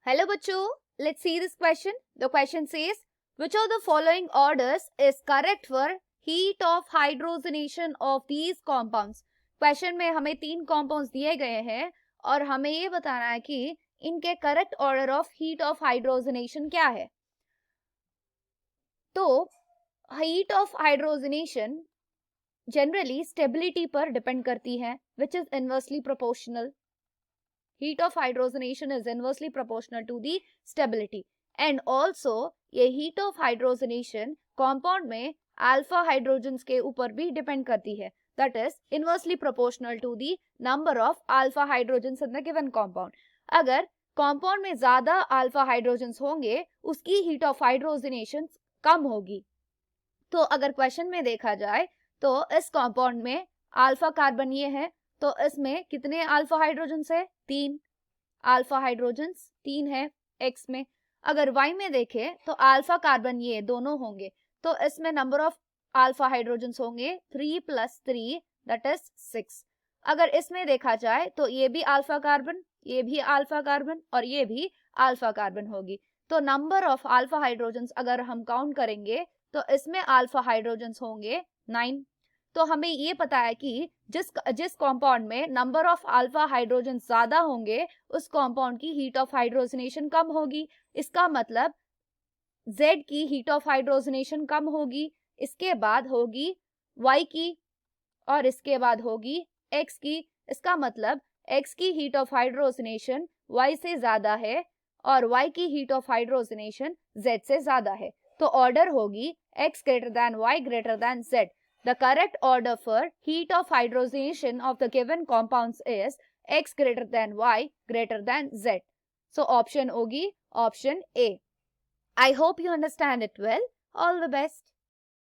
Hello बच्चों, let's see this question. The question says, which of the following orders is correct for heat of hydrogenation of these compounds? Question में हमें 3 compounds दिए गए हैं और हमें ये बताना है कि इनके correct order of heat of hydrogenation क्या है. तो heat of hydrogenation generally stability पर depend करती है, which is inversely proportional. Heat of hydrogenation is inversely proportional to the stability. And also ये heat of hydrogenation compound में alpha hydrogens के ऊपर भी depend करती है. That is inversely proportional to the number of alpha hydrogens in the given compound. अगर compound में ज़्यादा alpha hydrogens होंगे, उसकी heat of hydrogenation कम होगी. तो अगर क्वेश्चन में देखा जाए तो इस कंपाउंड में अल्फा कार्बन ये है, तो इसमें कितने अल्फा हाइड्रोजन्स है? 3 अल्फा हाइड्रोजन्स 3 है एक्स में. अगर वाई में देखें तो अल्फा कार्बन ये दोनों होंगे, तो इसमें नंबर ऑफ अल्फा हाइड्रोजन्स होंगे 3 + 3 दैट इज 6. अगर इसमें देखा जाए तो ये भी अल्फा कार्बन, ये भी अल्फा कार्बन और ये भी अल्फा कार्बन होगी. तो नंबर ऑफ अल्फा हाइड्रोजन्स अगर हम काउंट करेंगे तो इसमें अल्फा हाइड्रोजन्स होंगे 9. तो हमें ये पता है कि जिस कंपाउंड में नंबर ऑफ अल्फा हाइड्रोजन ज्यादा होंगे उस कंपाउंड की हीट ऑफ हाइड्रोजनेशन कम होगी. इसका मतलब Z की हीट ऑफ हाइड्रोजनेशन कम होगी, इसके बाद होगी Y की और इसके बाद होगी X की. इसका मतलब X की हीट ऑफ हाइड्रोजनेशन Y से ज्यादा है और Y की हीट ऑफ हाइड्रोजनेशन Z से ज्यादा है. तो ऑर्डर होगी X greater than Y greater than Z. The correct order for heat of hydrogenation of the given compounds is X greater than Y greater than Z. So option होगी option A. I hope you understand it well. All the best.